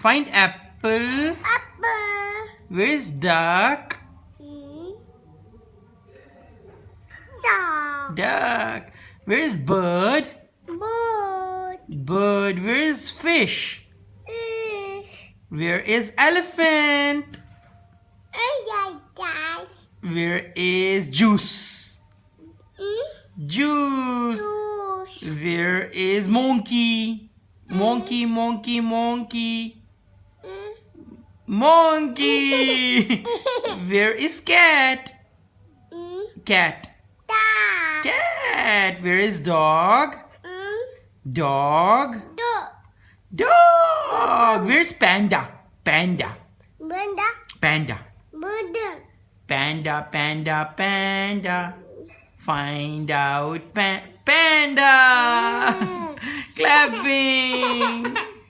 Find apple. Apple. Where's duck? Dog. Duck. Where's bird? Bird. Bird. Where's fish? Fish. Where is elephant? Where is juice? Juice. Where is monkey? Monkey, monkey, monkey. Monkey. Where is cat? Cat. Cat. Where is dog? Dog. Dog. Where's panda? Panda. Panda. Panda, panda, panda. Find out panda. Clapping.